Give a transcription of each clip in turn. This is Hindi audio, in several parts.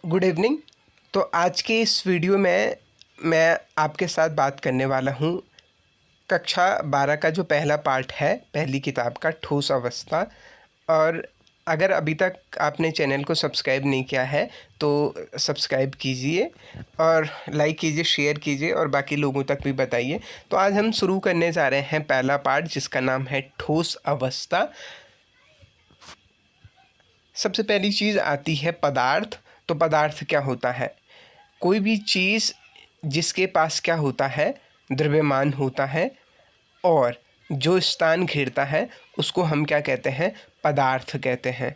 Good evening. तो आज के इस वीडियो में मैं आपके साथ बात करने वाला हूँ कक्षा 12 का जो पहला पार्ट है, पहली किताब का, ठोस अवस्था। और अगर अभी तक आपने चैनल को सब्सक्राइब नहीं किया है तो सब्सक्राइब कीजिए और लाइक कीजिए, शेयर कीजिए और बाकी लोगों तक भी बताइए। तो आज हम शुरू करने जा रहे हैं पहला पार्ट, जिसका नाम है ठोस अवस्था। सबसे पहली चीज़ आती है पदार्थ। तो पदार्थ क्या होता है? कोई भी चीज़ जिसके पास क्या होता है, द्रव्यमान होता है और जो स्थान घेरता है उसको हम क्या कहते हैं? पदार्थ कहते हैं।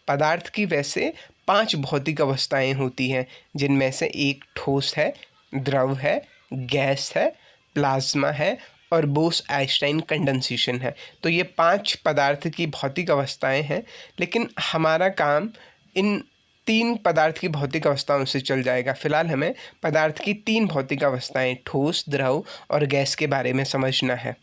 पदार्थ की वैसे 5 भौतिक अवस्थाएं होती हैं, जिनमें से एक ठोस है, द्रव है, गैस है, प्लाज्मा है और बोस-आइंस्टाइन कंडेंसेशन है। तो ये 5 पदार्थ की भौतिक अवस्थाएं हैं, लेकिन हमारा काम इन 3 पदार्थ की भौतिक अवस्थाओं से चल जाएगा। फिलहाल हमें पदार्थ की 3 भौतिक अवस्थाएं, ठोस, द्रव और गैस के बारे में समझना है।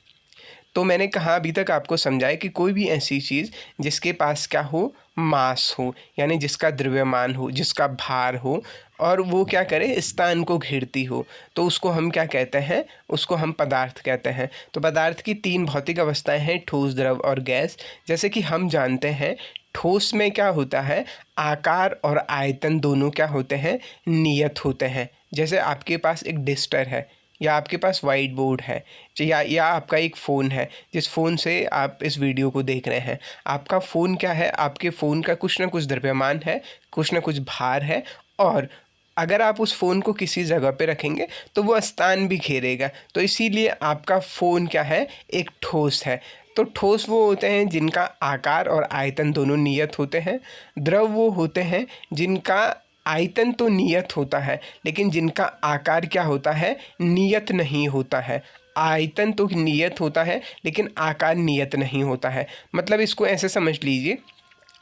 तो मैंने कहा अभी तक आपको समझाया कि कोई भी ऐसी चीज़ जिसके पास क्या हो, मास हो, यानी जिसका द्रव्यमान हो, जिसका भार हो और वो क्या करे, स्थान को घेरती हो, तो उसको हम क्या कहते हैं? उसको हम पदार्थ कहते हैं। तो पदार्थ की 3 भौतिक अवस्थाएं हैं, ठोस, द्रव और गैस। जैसे कि हम जानते हैं, ठोस में क्या होता है, आकार और आयतन दोनों क्या होते हैं? नियत होते हैं। जैसे आपके पास एक डिस्टर है या आपके पास वाइट बोर्ड है या आपका एक फ़ोन है, जिस फ़ोन से आप इस वीडियो को देख रहे हैं। आपका फ़ोन क्या है? आपके फ़ोन का कुछ ना कुछ द्रव्यमान है, कुछ ना कुछ भार है और अगर आप उस फ़ोन को किसी जगह पे रखेंगे तो वो स्थान भी घेरेगा। तो इसीलिए आपका फ़ोन क्या है? एक ठोस है। तो ठोस वो होते हैं जिनका आकार और आयतन दोनों नियत होते हैं। द्रव वो होते हैं जिनका आयतन तो नियत होता है, लेकिन जिनका आकार क्या होता है? नियत नहीं होता है। आयतन तो नियत होता है लेकिन आकार नियत नहीं होता है। मतलब इसको ऐसे समझ लीजिए,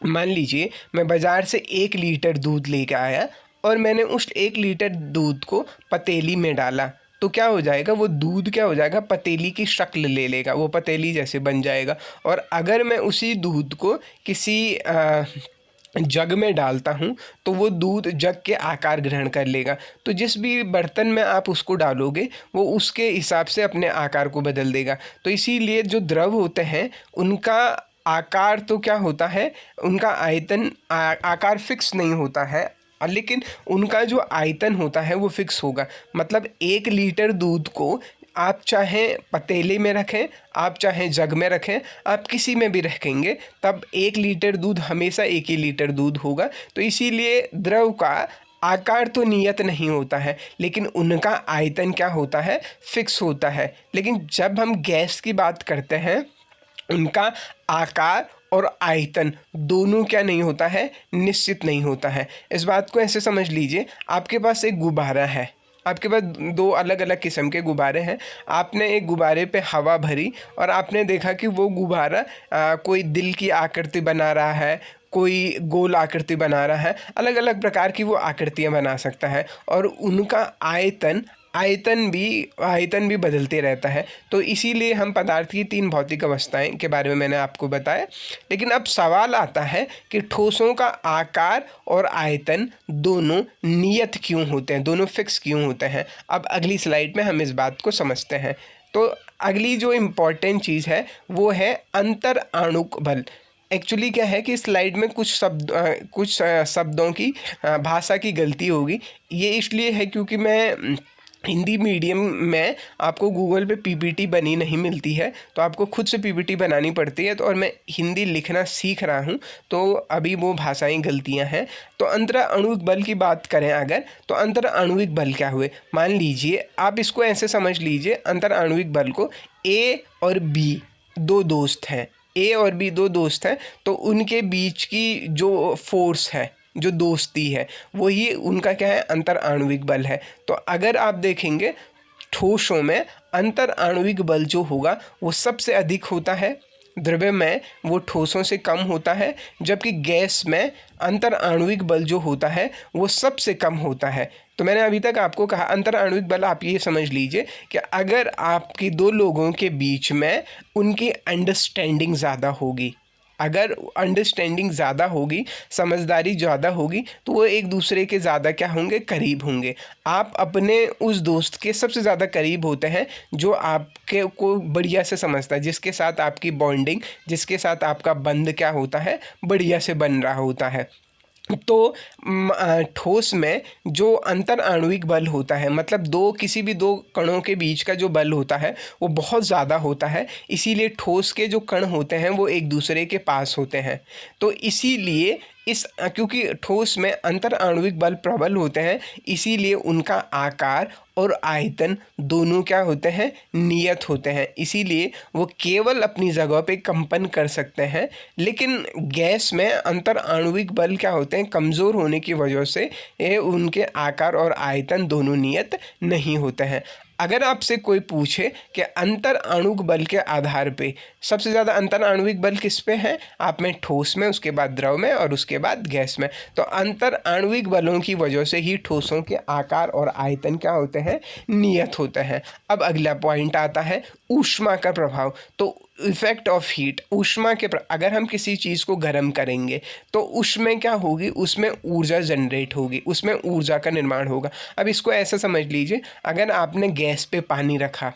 मान लीजिए मैं बाज़ार से 1 लीटर दूध लेकर आया और मैंने उस 1 लीटर दूध को पतीली में डाला, तो क्या हो जाएगा? वो दूध क्या हो जाएगा? पतीली की शक्ल ले लेगा, वो पतीली जैसे बन जाएगा। और अगर मैं उसी दूध को किसी जग में डालता हूँ तो वो दूध जग के आकार ग्रहण कर लेगा। तो जिस भी बर्तन में आप उसको डालोगे वो उसके हिसाब से अपने आकार को बदल देगा। तो इसीलिए जो द्रव होते हैं उनका आकार तो क्या होता है, उनका आयतन आकार फिक्स नहीं होता है, लेकिन उनका जो आयतन होता है वो फिक्स होगा। मतलब 1 लीटर दूध को आप चाहे पतीले में रखें, आप चाहे जग में रखें, आप किसी में भी रखेंगे तब 1 लीटर दूध हमेशा 1 ही लीटर दूध होगा। तो इसीलिए द्रव का आकार तो नियत नहीं होता है, लेकिन उनका आयतन क्या होता है? फिक्स होता है। लेकिन जब हम गैस की बात करते हैं, उनका आकार और आयतन दोनों क्या नहीं होता है? निश्चित नहीं होता है। इस बात को ऐसे समझ लीजिए, आपके पास एक गुब्बारा है, आपके पास 2 अलग अलग किस्म के गुब्बारे हैं। आपने एक गुब्बारे पे हवा भरी और आपने देखा कि वो गुब्बारा कोई दिल की आकृति बना रहा है, कोई गोल आकृति बना रहा है, अलग अलग प्रकार की वो आकृतियाँ बना सकता है और उनका आयतन भी बदलते रहता है। तो इसीलिए हम पदार्थ की 3 भौतिक अवस्थाएं के बारे में मैंने आपको बताया। लेकिन अब सवाल आता है कि ठोसों का आकार और आयतन दोनों नियत क्यों होते हैं, दोनों फिक्स क्यों होते हैं? अब अगली स्लाइड में हम इस बात को समझते हैं। तो अगली जो इम्पॉर्टेंट चीज़ है वो है अंतर आणुक बल। एक्चुअली क्या है कि स्लाइड में कुछ शब्दों की भाषा की गलती होगी। ये इसलिए है क्योंकि मैं हिंदी मीडियम में, आपको गूगल पे पीपीटी बनी नहीं मिलती है, तो आपको खुद से पीपीटी बनानी पड़ती है। तो और मैं हिंदी लिखना सीख रहा हूँ, तो अभी वो भाषाई गलतियाँ हैं। तो अंतराणुविक बल की बात करें अगर, तो अंतराणुविक बल क्या हुए? मान लीजिए आप इसको ऐसे समझ लीजिए, अंतराणुविक बल को ए और बी 2 दोस्त हैं, ए और बी 2 दोस्त हैं, तो उनके बीच की जो फोर्स है, जो दोस्ती है, वही उनका क्या है? अंतर आणुविक बल है। तो अगर आप देखेंगे ठोसों में अंतर आणुविक बल जो होगा वो सबसे अधिक होता है, द्रव्य में वो ठोसों से कम होता है, जबकि गैस में अंतर आणुविक बल जो होता है वो सबसे कम होता है। तो मैंने अभी तक आपको कहा अंतर आणुविक बल, आप ये समझ लीजिए कि अगर आपकी 2 लोगों के बीच में उनकी अंडरस्टैंडिंग ज़्यादा होगी, अगर अंडरस्टैंडिंग ज़्यादा होगी, समझदारी ज़्यादा होगी, तो वो एक दूसरे के ज़्यादा क्या होंगे, करीब होंगे। आप अपने उस दोस्त के सबसे ज़्यादा करीब होते हैं जो आपके को बढ़िया से समझता है, जिसके साथ आपकी बॉन्डिंग, जिसके साथ आपका बंध क्या होता है, बढ़िया से बन रहा होता है। तो ठोस में जो अंतर आणविक बल होता है, मतलब किसी भी दो कणों के बीच का जो बल होता है वो बहुत ज़्यादा होता है। इसीलिए ठोस के जो कण होते हैं वो एक दूसरे के पास होते हैं। तो इसीलिए क्योंकि ठोस में अंतर आणविक बल प्रबल होते हैं, इसीलिए उनका आकार और आयतन दोनों क्या होते हैं, नियत होते हैं। इसीलिए वो केवल अपनी जगह पे कंपन कर सकते हैं। लेकिन गैस में अंतर आणविक बल क्या होते हैं, कमज़ोर होने की वजह से उनके आकार और आयतन दोनों नियत नहीं होते हैं। अगर आपसे कोई पूछे कि अंतर आणविक बल के आधार पे सबसे ज़्यादा अंतर आणविक बल किस पे है, आप में ठोस में, उसके बाद द्रव में और उसके बाद गैस में, तो अंतर आणविक बलों की वजह से ही ठोसों के आकार और आयतन क्या होते हैं, नियत होते हैं। अब अगला पॉइंट आता है ऊष्मा का प्रभाव। तो इफेक्ट ऑफ हीट, ऊष्मा के अगर हम किसी चीज़ को गर्म करेंगे तो उसमें क्या होगी, उसमें ऊर्जा जनरेट होगी, उसमें ऊर्जा का निर्माण होगा। अब इसको ऐसा समझ लीजिए, अगर आपने गैस पे पानी रखा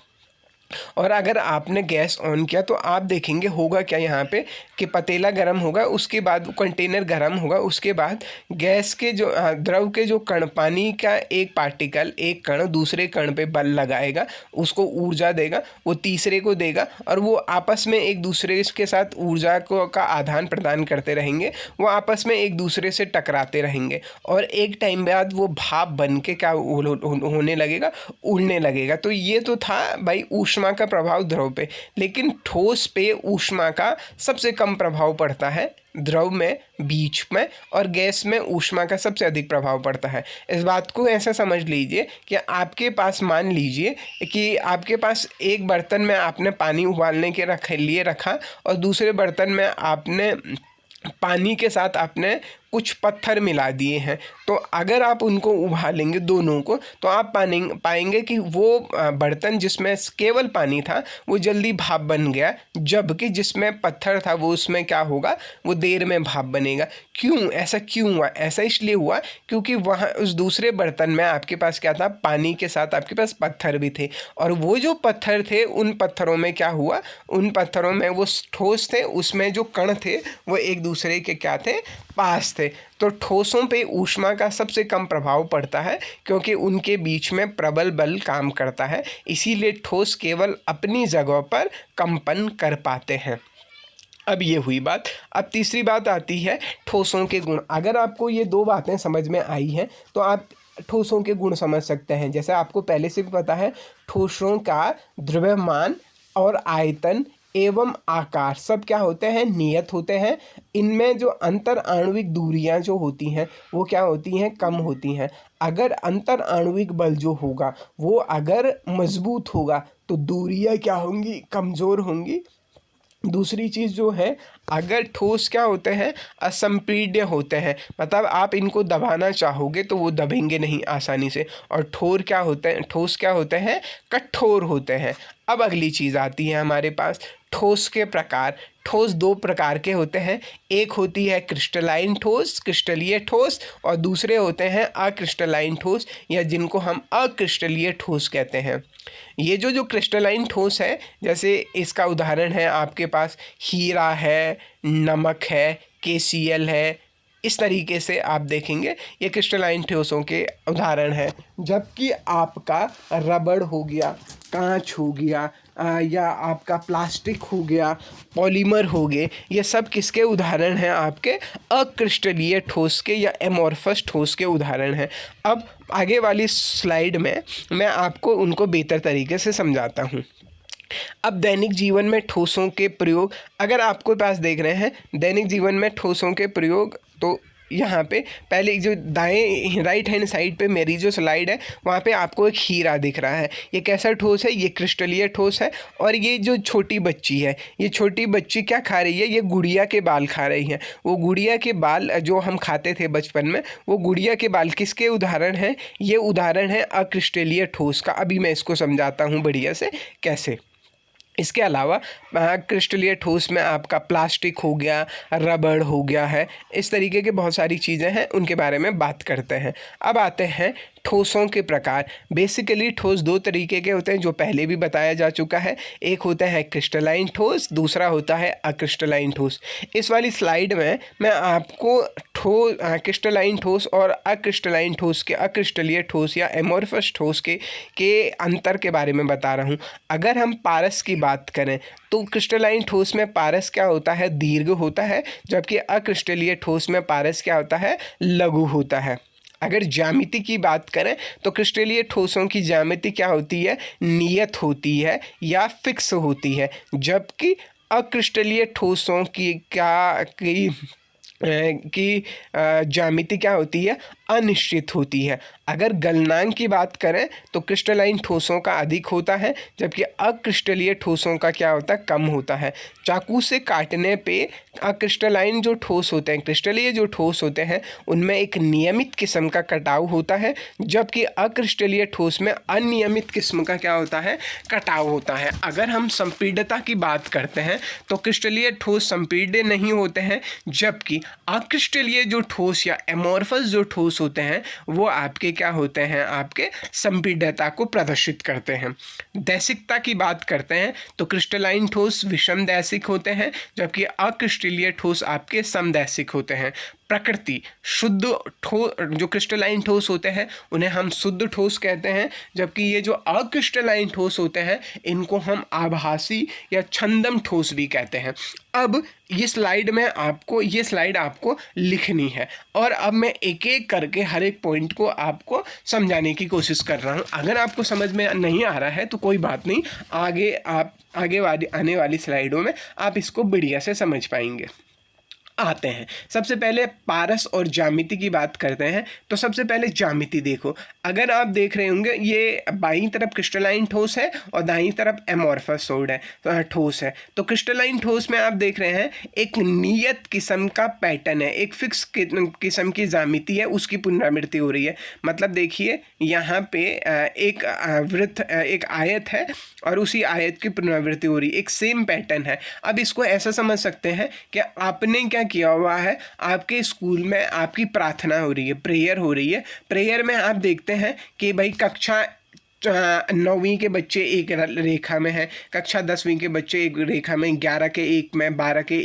और अगर आपने गैस ऑन किया तो आप देखेंगे होगा क्या यहाँ पे कि पतीला गर्म होगा, उसके बाद कंटेनर गर्म होगा, उसके बाद गैस के जो द्रव के जो कण, पानी का एक पार्टिकल, एक कण दूसरे कण पे बल लगाएगा, उसको ऊर्जा देगा, वो तीसरे को देगा और वो आपस में एक दूसरे के साथ ऊर्जा को का आदान प्रदान करते रहेंगे। वो आपस में एक दूसरे से टकराते रहेंगे और एक टाइम बाद वो भाप बन के क्या होने लगेगा, उड़ने लगेगा। तो ये तो था भाई ऊष्मा का प्रभाव द्रव पे। लेकिन ठोस पे ऊष्मा का सबसे कम प्रभाव पड़ता है, द्रव में, बीच में, और गैस में ऊष्मा का सबसे अधिक प्रभाव पड़ता है। इस बात को ऐसा समझ लीजिए कि आपके पास, मान लीजिए कि आपके पास एक बर्तन में आपने पानी उबालने के लिए रखा और दूसरे बर्तन में आपने पानी के साथ आपने कुछ पत्थर मिला दिए हैं। तो अगर आप उनको उबालेंगे दोनों को, तो आप पाएंगे कि वो बर्तन जिसमें केवल पानी था वो जल्दी भाप बन गया, जबकि जिसमें पत्थर था वो उसमें क्या होगा, वो देर में भाप बनेगा। क्यों ऐसा क्यों हुआ? ऐसा इसलिए हुआ क्योंकि वहाँ उस दूसरे बर्तन में आपके पास क्या था, पानी के साथ आपके पास पत्थर भी थे, और वो जो पत्थर थे उन पत्थरों में क्या हुआ, उन पत्थरों में वो ठोस थे, उसमें जो कण थे वो एक दूसरे के क्या थे, पास थे। तो ठोसों पे ऊष्मा का सबसे कम प्रभाव पड़ता है क्योंकि उनके बीच में प्रबल बल काम करता है। इसीलिए ठोस केवल अपनी जगह पर कंपन कर पाते हैं। अब ये हुई बात। अब तीसरी बात आती है ठोसों के गुण। अगर आपको ये दो बातें समझ में आई हैं तो आप ठोसों के गुण समझ सकते हैं। जैसे आपको पहले से भी पता है, ठोसों का द्रव्यमान और आयतन एवं आकार सब क्या होते हैं, नियत होते हैं। इनमें जो अंतर आणविक दूरियां जो होती हैं वो क्या होती हैं, कम होती हैं। अगर अंतर आणविक बल जो होगा वो अगर मजबूत होगा तो दूरियां क्या होंगी, कमज़ोर होंगी। दूसरी चीज़ जो है, अगर ठोस क्या होते हैं, असंपीड्य होते हैं, मतलब आप इनको दबाना चाहोगे तो वो दबेंगे नहीं आसानी से। और ठोस क्या होते हैं, कठोर होते हैं। अब अगली चीज़ आती है हमारे पास ठोस के प्रकार। ठोस दो प्रकार के होते हैं, एक होती है क्रिस्टलाइन ठोस, क्रिस्टलीय ठोस, और दूसरे होते हैं अक्रिस्टलाइन ठोस, या जिनको हम अक्रिस्टलीय ठोस कहते हैं। ये जो क्रिस्टलाइन ठोस है, जैसे इसका उदाहरण है आपके पास हीरा है, नमक है, KCl है, इस तरीके से आप देखेंगे ये क्रिस्टलाइन ठोसों के उदाहरण है। जबकि आपका रबड़ हो गया, कांच हो गया, या आपका प्लास्टिक हो गया, पॉलीमर हो गए, ये सब किसके उदाहरण हैं, आपके अक्रिस्टलीय ठोस के या एमॉर्फस ठोस के उदाहरण हैं। अब आगे वाली स्लाइड में मैं आपको उनको बेहतर तरीके से समझाता हूँ। अब दैनिक जीवन में ठोसों के प्रयोग, अगर आपके पास देख रहे हैं दैनिक जीवन में ठोसों के प्रयोग, तो यहाँ पे पहले जो दाएं राइट हैंड साइड पे मेरी जो स्लाइड है वहाँ पे आपको एक हीरा दिख रहा है। ये कैसा ठोस है, ये क्रिस्टलीय ठोस है। और ये जो छोटी बच्ची है, ये छोटी बच्ची क्या खा रही है, ये गुड़िया के बाल खा रही है। वो गुड़िया के बाल जो हम खाते थे बचपन में, वो गुड़िया के बाल किसके उदाहरण हैं, ये उदाहरण है अक्रिस्टलीय ठोस का। अभी मैं इसको समझाता हूँ बढ़िया से कैसे। इसके अलावा क्रिस्टलीय ठोस में आपका प्लास्टिक हो गया, रबड़ हो गया है, इस तरीके के बहुत सारी चीज़ें हैं, उनके बारे में बात करते हैं। अब आते हैं ठोसों के प्रकार। बेसिकली ठोस दो तरीके के होते हैं, जो पहले भी बताया जा चुका है। एक होता है क्रिस्टलाइन ठोस, दूसरा होता है अक्रिस्टलाइन ठोस। इस वाली स्लाइड में मैं आपको क्रिस्टलाइन ठोस और अक्रिस्टलाइन ठोस के, अक्रिस्टलीय ठोस या एमोर्फस ठोस के अंतर के बारे में बता रहा हूँ। अगर हम पारस की बात करें तो क्रिस्टलाइन ठोस में पारस क्या होता है, दीर्घ होता है, जबकि अक्रिस्टलीय ठोस में पारस क्या होता है, लघु होता है। अगर ज्यामिति की बात करें तो क्रिस्टलीय ठोसों की ज्यामिति क्या होती है, नियत होती है या फिक्स होती है, जबकि अक्रिस्टलीय ठोसों की ज्यामिति क्या होती है, अनिश्चित होती है। अगर गलनांक की बात करें तो क्रिस्टलाइन ठोसों का अधिक होता है, जबकि अक्रिस्टलीय ठोसों का क्या होता है, कम होता है। चाकू से काटने पे अक्रिस्टलाइन जो ठोस होते हैं, क्रिस्टलीय जो ठोस होते हैं, उनमें एक नियमित किस्म का कटाव होता है, जबकि अक्रिस्टलीय ठोस में अनियमित किस्म का क्या होता है, कटाव होता है। अगर हम संपीड्यता की बात करते हैं तो क्रिस्टलीय ठोस संपीड्य नहीं होते हैं, जबकि अक्रिस्टलीय जो ठोस या एमोर्फस जो ठोस होते हैं वो आपके क्या होते हैं, आपके संपीड्यता को प्रदर्शित करते हैं। दैसिकता की बात करते हैं तो क्रिस्टलाइन ठोस विषम दैसिक होते हैं, जबकि अक्रिस्टलीय ठोस आपके समदैसिक होते हैं। प्रकृति शुद्ध जो क्रिस्टलाइन ठोस होते हैं उन्हें हम शुद्ध ठोस कहते हैं, जबकि ये जो अक्रिस्टलाइन ठोस होते हैं इनको हम आभासी या छंदम ठोस भी कहते हैं। अब ये स्लाइड आपको लिखनी है और अब मैं एक एक करके हर एक पॉइंट को आपको समझाने की कोशिश कर रहा हूँ। अगर आपको समझ में नहीं आ रहा है तो कोई बात नहीं, आने वाली स्लाइडों में आप इसको बढ़िया से समझ पाएंगे। आते हैं सबसे पहले पारस और ज्यामिति की बात करते हैं। तो सबसे पहले ज्यामिति देखो, अगर आप देख रहे होंगे ये बाईं तरफ क्रिस्टलाइन ठोस है और दाईं तरफ एमोर्फस ठोस है। तो क्रिस्टलाइन ठोस में आप देख रहे हैं एक नियत किस्म का पैटर्न है, एक फिक्स किस्म की ज्यामिति है, उसकी पुनरावृत्ति हो रही है। मतलब देखिए यहाँ पे एक वृत्त, एक आयत है और उसी आयत की पुनरावृत्ति हो रही है, एक सेम पैटर्न है। अब इसको ऐसा समझ सकते हैं कि आपने क्या किया हुआ है, आपके स्कूल में आपकी प्रार्थना हो रही है, प्रेयर हो रही है। प्रेयर में आप देखते हैं कि भाई कक्षा 9वीं के बच्चे एक रेखा में हैं, कक्षा 10वीं के बच्चे एक रेखा में, 11 के एक में, 12 के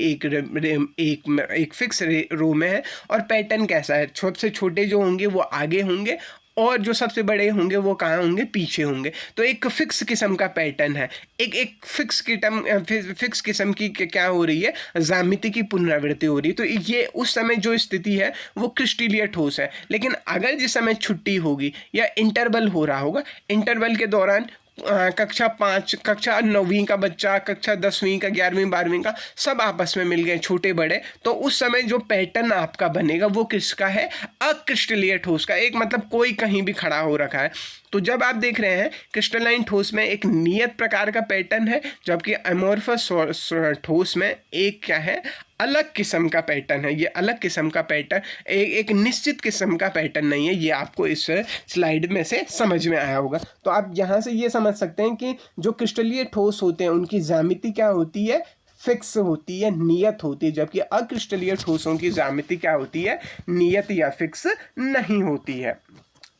एक फिक्स रो में है। और पैटर्न कैसा है, छोटे से छोटे जो होंगे वो आगे होंगे और जो सबसे बड़े होंगे वो कहाँ होंगे, पीछे होंगे। तो एक फिक्स किस्म का पैटर्न है, एक फिक्स किस्म की क्या हो रही है, ज्यामिति की पुनरावृत्ति हो रही है। तो ये उस समय जो स्थिति है वो क्रिस्टलीय ठोस है। लेकिन अगर जिस समय छुट्टी होगी या इंटरवल हो रहा होगा, इंटरवल के दौरान कक्षा 9वीं का बच्चा, कक्षा 10वीं का, 11वीं 12वीं का, सब आपस में मिल गए, छोटे बड़े, तो उस समय जो पैटर्न आपका बनेगा वो किसका है, अक्रिस्टलीय ठोस का। एक मतलब कोई कहीं भी खड़ा हो रखा है। तो जब आप देख रहे हैं क्रिस्टलाइन ठोस में एक नियत प्रकार का पैटर्न है, जबकि एमोर्फस ठोस में एक क्या है, अलग किस्म का पैटर्न है। ये अलग किस्म का पैटर्न, एक निश्चित किस्म का पैटर्न नहीं है। ये आपको इस स्लाइड में से समझ में आया होगा। तो आप यहाँ से ये समझ सकते हैं कि जो क्रिस्टलीय ठोस होते हैं उनकी ज्यामिति क्या होती है, फिक्स होती है, नियत होती है, जबकि अक्रिस्टलीय ठोसों की ज्यामिति क्या होती है, नियत या फिक्स नहीं होती है।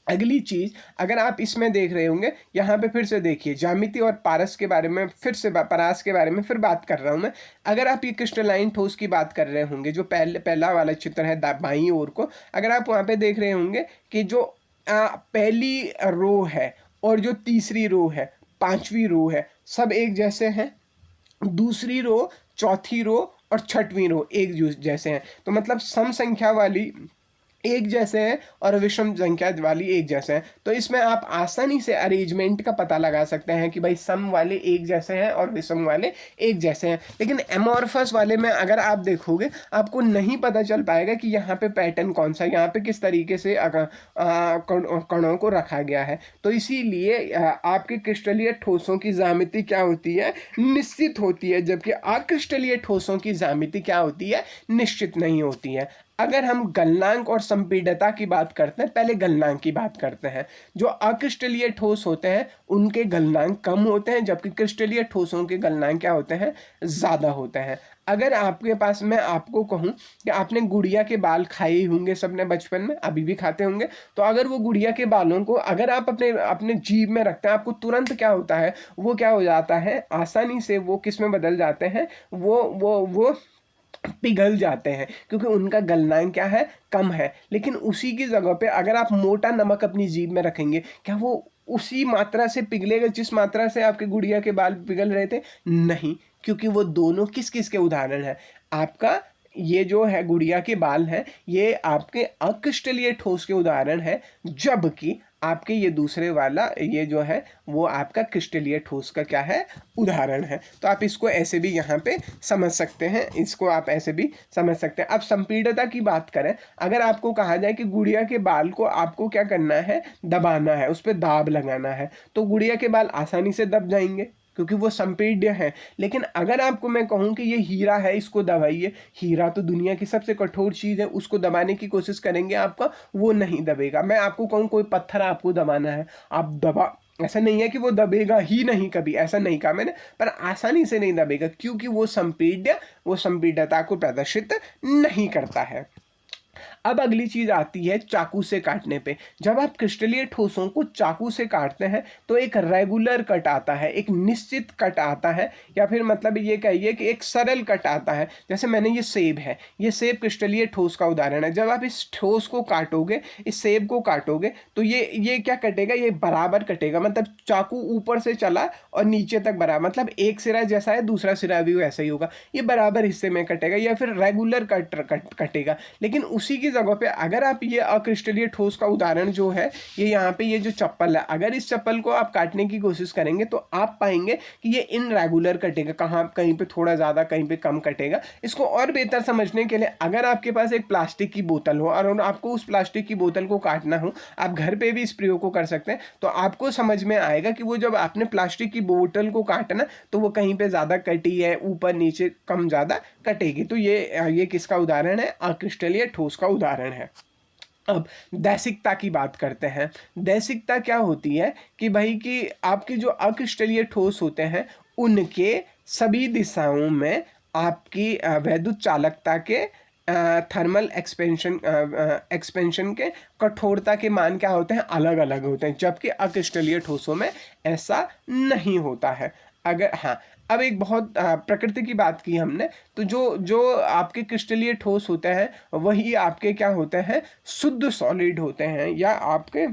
अगली चीज़, अगर आप इसमें देख रहे होंगे, यहाँ पे फिर से देखिए ज्यामिति और पारस के बारे में, परास के बारे में फिर बात कर रहा हूँ मैं। अगर आप ये क्रिस्टलाइन ठोस की बात कर रहे होंगे, जो पहला वाला चित्र है बाईं ओर को, अगर आप वहाँ पे देख रहे होंगे कि जो पहली रो है और जो तीसरी रो है, 5वीं रो है, सब एक जैसे हैं। दूसरी रो, चौथी रो और 6वीं रो एक जैसे हैं। तो मतलब सम संख्या वाली एक जैसे हैं और विषम संख्या वाली एक जैसे हैं। तो इसमें आप आसानी से अरेंजमेंट का पता लगा सकते हैं कि भाई सम वाले एक जैसे हैं और विषम वाले एक जैसे हैं। लेकिन एमोर्फस वाले में अगर आप देखोगे आपको नहीं पता चल पाएगा कि यहाँ पे पैटर्न कौन सा है, यहाँ पे किस तरीके से कणों को रखा गया है। तो इसीलिए आपके क्रिस्टलीय ठोसों की ज्यामिति क्या होती है, निश्चित होती है, जबकि अक्रिस्टलीय ठोसों की ज्यामिति क्या होती है, निश्चित नहीं होती है। अगर हम गलनांक और संपीड्यता की बात करते हैं, पहले गलनांक की बात करते हैं। जो अक्रिस्टलीय ठोस होते हैं उनके गलनांक कम होते हैं, जबकि क्रिस्टलीय ठोसों के गलनांक क्या होते हैं, ज़्यादा होते हैं। अगर आपके पास, मैं आपको कहूँ कि आपने गुड़िया के बाल खाए होंगे सबने बचपन में, अभी भी खाते होंगे, तो अगर वो गुड़िया के बालों को अगर आप अपने अपने जीभ में रखते हैं, आपको तुरंत क्या होता है, वो क्या हो जाता है, आसानी से वो किस में बदल जाते हैं, वो पिघल जाते हैं, क्योंकि उनका गलनांक क्या है, कम है। लेकिन उसी की जगह पे अगर आप मोटा नमक अपनी जीभ में रखेंगे, क्या वो उसी मात्रा से पिघलेगा जिस मात्रा से आपके गुड़िया के बाल पिघल रहे थे? नहीं, क्योंकि वो दोनों किस किस के उदाहरण हैं? आपका ये जो है गुड़िया के बाल हैं, ये आपके अक्रिस्टलीय ठोस के उदाहरण है, जबकि आपके ये दूसरे वाला ये जो है वो आपका क्रिस्टलीय ठोस का क्या है, उदाहरण है। तो आप इसको ऐसे भी यहाँ पे समझ सकते हैं, इसको आप ऐसे भी समझ सकते हैं। अब संपीड्यता की बात करें, अगर आपको कहा जाए कि गुड़िया के बाल को आपको क्या करना है, दबाना है, उस पर दाब लगाना है, तो गुड़िया के बाल आसानी से दब जाएंगे क्योंकि वो संपीड्य है। लेकिन अगर आपको मैं कहूँ कि ये हीरा है, इसको दबाइए, हीरा तो दुनिया की सबसे कठोर चीज़ है, उसको दबाने की कोशिश करेंगे आपका, वो नहीं दबेगा। मैं आपको कहूँ कोई पत्थर आपको दबाना है, आप दबा, ऐसा नहीं है कि वो दबेगा ही नहीं, कभी ऐसा नहीं कहा मैंने, पर आसानी से नहीं दबेगा क्योंकि वो संपीड्यता को प्रदर्शित नहीं करता है। अब अगली चीज आती है चाकू से काटने पे। जब आप क्रिस्टलीय ठोसों को चाकू से काटते हैं तो एक रेगुलर कट आता है, एक निश्चित कट आता है, या फिर मतलब ये कहिए कि एक सरल कट आता है। जैसे मैंने ये सेब है, ये सेब क्रिस्टलीय ठोस का उदाहरण है। जब आप इस ठोस को काटोगे, इस सेब को काटोगे, तो ये क्या कटेगा, ये बराबर कटेगा, मतलब चाकू ऊपर से चला और नीचे तक बराबर, मतलब एक सिरा जैसा है दूसरा सिरा भी वैसा ही होगा, ये बराबर हिस्से में कटेगा, या फिर रेगुलर कटेगा। लेकिन उसी की जगह पे अगर आप ये अक्रिस्टलीय ठोस का उदाहरण जो है, ये यहाँ पे ये जो चप्पल है, अगर इस चप्पल को आप काटने की कोशिश करेंगे तो आप पाएंगे कि ये इनरेगुलर कटेगा, कहीं पे थोड़ा ज़्यादा, कहीं पे कम कटेगा। इसको और बेहतर समझने के लिए, अगर आपके पास एक प्लास्टिक की बोतल हो और आपको उस प्लास्टिक की बोतल को काटना हो, आप घर पे भी इस प्रयोग को कर सकते हैं, तो आपको समझ में आएगा कि वो जब आपने प्लास्टिक की बोतल को काटना तो वो कहीं पे ज़्यादा कटी है, ऊपर नीचे कम ज़्यादा कटेगी। तो ये किसका उदाहरण है, अक्रिस्टलीय ठोस का उदाहरण है। अब दैसिकता की बात करते हैं। दैसिकता क्या होती है कि भाई कि आपके जो अक्रिस्टलीय ठोस होते हैं उनके सभी दिशाओं में आपकी वैद्युत चालकता के थर्मल एक्सपेंशन के कठोरता के मान क्या होते हैं, अलग अलग होते हैं, जबकि अक्रिस्टलीय ठोसों में ऐसा नहीं होता है। अगर हाँ, अब एक बहुत प्रकृति की बात की हमने, तो जो आपके क्रिस्टलीय ठोस होते हैं वही आपके क्या होते हैं, शुद्ध सॉलिड होते हैं, या आपके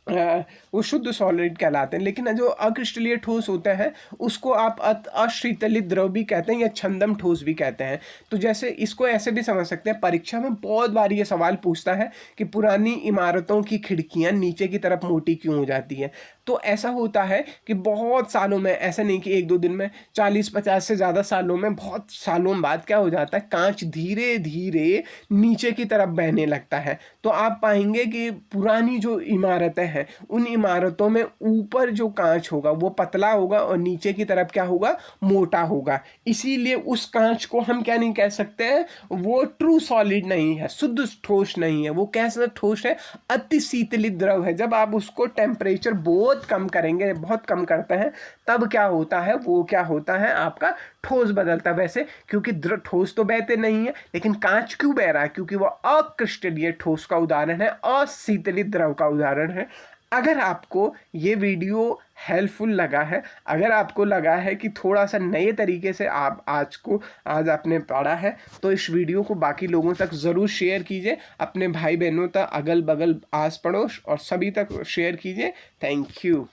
वो शुद्ध सॉलिड कहलाते हैं। लेकिन जो अक्रिस्टलीय ठोस होते हैं उसको आप अशीतलित द्रव भी कहते हैं या छंदम ठोस भी कहते हैं। तो जैसे इसको ऐसे भी समझ सकते हैं, परीक्षा में बहुत बार ये सवाल पूछता है कि पुरानी इमारतों की खिड़कियां नीचे की तरफ मोटी क्यों हो जाती हैं। तो ऐसा होता है कि बहुत सालों में, ऐसा नहीं कि एक दो दिन में, 40-50 से ज़्यादा सालों में, बहुत सालों बाद क्या हो जाता है, कांच धीरे धीरे नीचे की तरफ बहने लगता है। तो आप पाएंगे कि पुरानी जो इमारतें हैं उन इमारतों में ऊपर जो कांच होगा वो पतला होगा और नीचे की तरफ क्या होगा, मोटा होगा। इसीलिए उस कांच को हम क्या नहीं कह सकते हैं, वो ट्रू सॉलिड नहीं है, शुद्ध ठोस नहीं है, वो कैसा ठोस है, अति शीतलित द्रव है। जब आप उसको टेम्परेचर बहुत कम करेंगे, बहुत कम करते हैं, तब क्या होता है, वो क्या होता है, आपका ठोस बदलता है। वैसे क्योंकि ठोस तो बहते नहीं है, लेकिन कांच क्यों बह रहा है, क्योंकि वो अक्रिस्टलीय ठोस का उदाहरण है, अशीतलित द्रव का उदाहरण है। अगर आपको ये वीडियो हेल्पफुल लगा है, अगर आपको लगा है कि थोड़ा सा नए तरीके से आप आज आपने पढ़ा है, तो इस वीडियो को बाकी लोगों तक ज़रूर शेयर कीजिए, अपने भाई बहनों तक, अगल बगल, आस पड़ोस और सभी तक शेयर कीजिए। Thank you.